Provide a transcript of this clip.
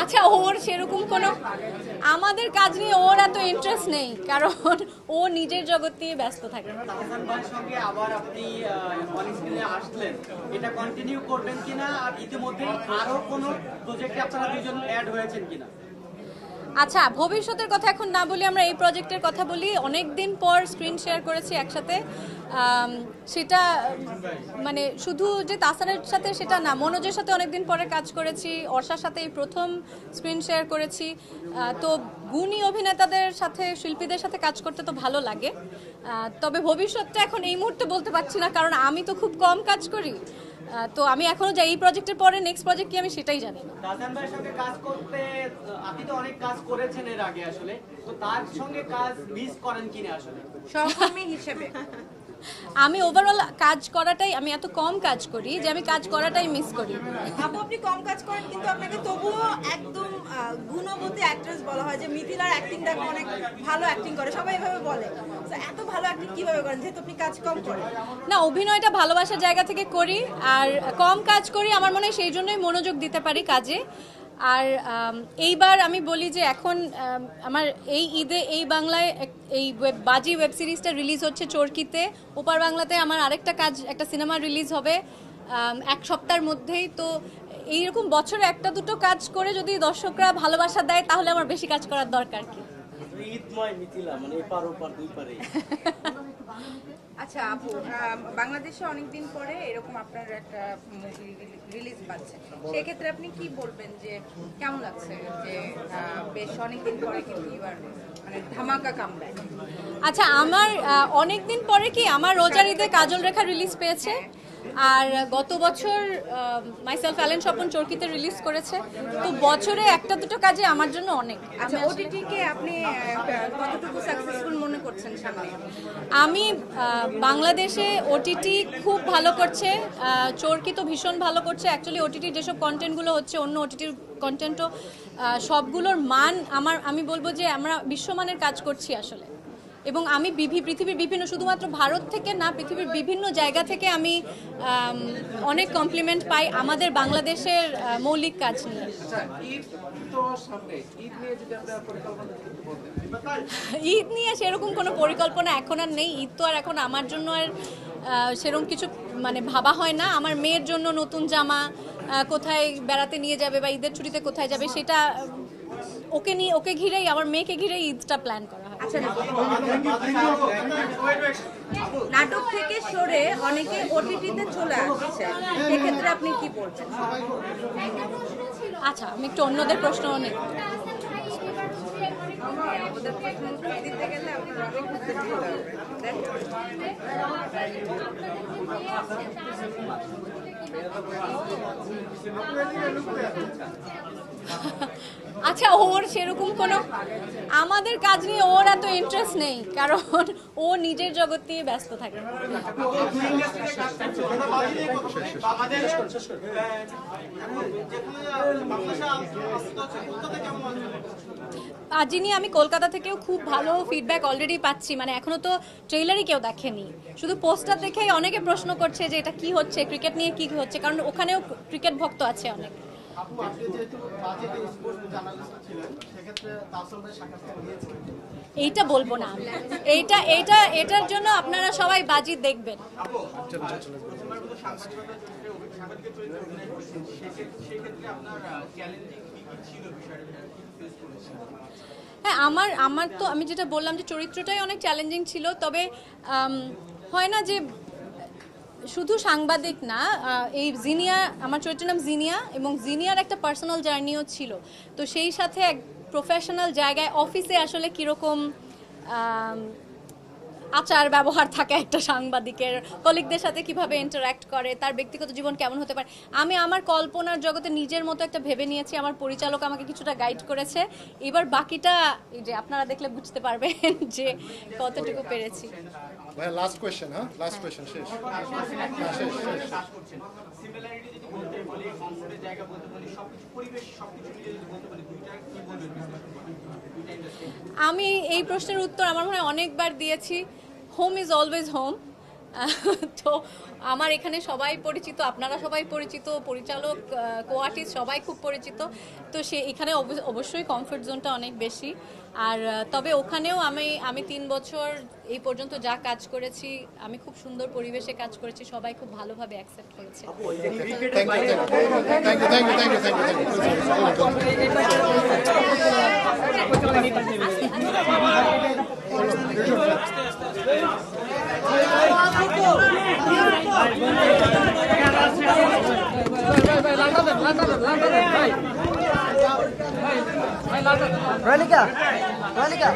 আচ্ছা, ওর সেরকম কোনো আমাদের কাজ নিয়ে ওর এত ইন্টারেস্ট নেই, কারণ ও নিজের জগৎ নিয়ে ব্যস্ত থাকে। তাহসান ভাইয়ের সঙ্গে আবার আপনি অন স্ক্রিনে আসলেন, এটা কন্টিনিউ করবেন কিনা, আর ইতিমধ্যে আরো কোনো প্রজেক্টে আপনারা দুজন অ্যাড হয়েছেন কিনা? আচ্ছা, ভবিষ্যতের কথা এখন না বলি, আমরা এই প্রজেক্টের কথা বলি। অনেক দিন পর স্ক্রিন শেয়ার করেছি একসাথে। সেটা মানে শুধু যে তাসানের সাথে সেটা না, মনোজের সাথে অনেকদিন পরে কাজ করেছি, অর্ষার সাথে এই প্রথম স্ক্রিন শেয়ার করেছি। তো গুণী অভিনেতাদের সাথে, শিল্পীদের সাথে কাজ করতে তো ভালো লাগে। তবে ভবিষ্যৎটা এখন এই মুহূর্তে বলতে পারছি না, কারণ আমি তো খুব কম কাজ করি। তো আমি এখনো যাই, এই প্রজেক্টের পরে নেক্সট প্রজেক্ট কি আমি সেটাই জানি না। তাহসান ভাইয়ের সঙ্গে কাজ করতে আপনি তো অনেক কাজ করেছেন এর আগে, আসলে তো তার সঙ্গে কাজ মিস করেন কিনা আসলে সহকর্মী হিসেবে? আমি ওভারঅল কাজ করাটাই, আমি এত কম কাজ করি যে আমি কাজ করাটাই মিস করি। আপনি কম কাজ করেন, কিন্তু আপনাকে তবুও একদম গুণবতী অ্যাক্ট্রেস বলা হয়। যে মিথিলার অ্যাক্টিংটা অনেক ভালো অ্যাক্টিং করে, সবাই এভাবে বলে। তো এত ভালো অ্যাক্টিং কিভাবে করেন, যেহেতু আপনি কাজ কম করেন? না, অভিনয়টা ভালোবাসার জায়গা থেকে করি, আর কম কাজ করি, আমার মনে হয় সেই জন্যই মনোযোগ দিতে পারি কাজে। আর এইবার আমি বলি যে এখন আমার এই ঈদে এই বাংলায় এই বাজি ওয়েব সিরিজটা রিলিজ হচ্ছে চরকিতে। ওপার বাংলাতে আমার আরেকটা কাজ, একটা সিনেমা রিলিজ হবে এক সপ্তাহের মধ্যেই। তো এইরকম বছরে একটা দুটো কাজ করে যদি দর্শকরা ভালোবাসা দেয়, তাহলে আমার বেশি কাজ করার দরকার কি? ঈদময় মিথিলা, মানে এপার ওপার দুই পারে। আচ্ছা আপু, বাংলাদেশে অনেকদিন পরে এরকম আপনার একটা মুভি রিলিজ পাচ্ছে, সেক্ষেত্রে আপনি কি বলবেন, যে কেমন লাগছে যে বেশ অনেকদিন পরে কিন্তু এবার মানে ধামাকা কামব্যাক? আচ্ছা, আমার অনেকদিন পরে কি, আমার রোজার ঈদে কাজল রেখা রিলিজ পেয়েছে, আর গত বছর মাইসেলফ অ্যালেন স্বপন চরকিতে রিলিজ করেছে। তো বছরে একটা দুটো কাজে আমার জন্য অনেক। আচ্ছা, ওটিটি কে আপনি কতটুকু সাকসেসফুল মনে করছেন সামনে? আমি বাংলাদেশে ওটিটি খুব ভালো করছে, চরকি তো ভীষণ ভালো করছে। অ্যাকচুয়ালি ওটিটির যেসব কন্টেন্টগুলো হচ্ছে, অন্য ওটিটির কন্টেন্টও সবগুলোর মান আমি বলবো যে আমরা বিশ্বমানের কাজ করছি আসলে। এবং আমি পৃথিবীর বিভিন্ন, শুধুমাত্র ভারত থেকে না, পৃথিবীর বিভিন্ন জায়গা থেকে আমি অনেক কমপ্লিমেন্ট পাই আমাদের বাংলাদেশের মৌলিক কাজ নিয়ে। ঈদ নিয়ে সেরকম কোনো পরিকল্পনা এখন আর নেই। ঈদ তো আর এখন আমার জন্য আর সেরকম কিছু মানে ভাবা হয় না। আমার মেয়ের জন্য নতুন জামা, কোথায় বেড়াতে নিয়ে যাবে বা ঈদের ছুটিতে কোথায় যাবে, সেটা ওকে ঘিরেই, আমার মেয়েকে ঘিরেই ঈদটা প্ল্যান করা হয়। আচ্ছা, নাটক থেকে সরে অনেকে ওটিটিতে চলে আসছে, সেক্ষেত্রে আপনি কি বলছেন? আচ্ছা, আমি একটু অন্যদের প্রশ্ন নিই। দিতে গেলে আপনার অনেক কিছু দিতে হবে। আচ্ছা, ওর সেরকম কোনো আমাদের কাজ নিয়ে ওর এত ইন্টারেস্ট নেই, কারণ ও নিজের জগৎ নিয়ে ব্যস্ত থাকে। যিনি, আমি কলকাতা থেকেও খুব ভালো ফিডব্যাক অলরেডি পাচ্ছি। মানে এখনো তো ট্রেলারই কেউ দেখেনি, শুধু পোস্টার দেখেই অনেকে প্রশ্ন করছে যে এটা কি হচ্ছে, ক্রিকেট নিয়ে কি হচ্ছে, কারণ ওখানেও ক্রিকেট ভক্ত আছে অনেক। এইটা বলবো না, এটার জন্য আপনারা সবাই বাজি দেখবেন। হ্যাঁ, আমার তো আমি যেটা বললাম যে চরিত্রটাই অনেক চ্যালেঞ্জিং ছিল। তবে হয় না যে শুধু সাংবাদিক না, এই জিনিয়া, আমার চরিত্রের নাম জিনিয়া, এবং জিনিয়ার একটা পার্সোনাল জার্নিও ছিল। তো সেই সাথে এক প্রফেশনাল জায়গায় অফিসে আসলে কীরকম আচার ব্যবহার থাকে একটা সাংবাদিকের, কলিগদের সাথে কিভাবে ইন্টারঅ্যাক্ট করে, তার ব্যক্তিগত জীবন কেমন হতে পারে, আমি আমার কল্পনার জগতে নিজের মতো একটা ভেবে নিয়েছি। আমার পরিচালক আমাকে কিছুটা গাইড করেছে। এবার বাকিটা এই যে আপনারা দেখলে বুঝতে পারবেন যে কতটুকু পেরেছি। লাস্ট কোশ্চেন, হ্যাঁ লাস্ট কোশ্চেন, শেষ। সিমিলারিটি যদি বলতে বলি, কমফোর্টের জায়গা বলতে বলি, সবকিছু পরিবেশ সবকিছু মিলিয়ে যদি বলতে বলি, দুইটা কি বলবেন? আমি এই প্রশ্নের উত্তর আমার মনে হয় অনেকবার দিয়েছি। Home is always home. তো আমার এখানে সবাই পরিচিত, আপনারা সবাই পরিচিত, পরিচালক, কো-আর্টিস্ট সবাই খুব পরিচিত। তো সে এখানে অবশ্যই কমফোর্ট জোনটা অনেক বেশি। আর তবে ওখানেও আমি 3 বছর এই পর্যন্ত যা কাজ করেছি, আমি খুব সুন্দর পরিবেশে কাজ করেছি, সবাই খুব ভালোভাবে অ্যাকসেপ্ট করেছে। Ranika, Ranika.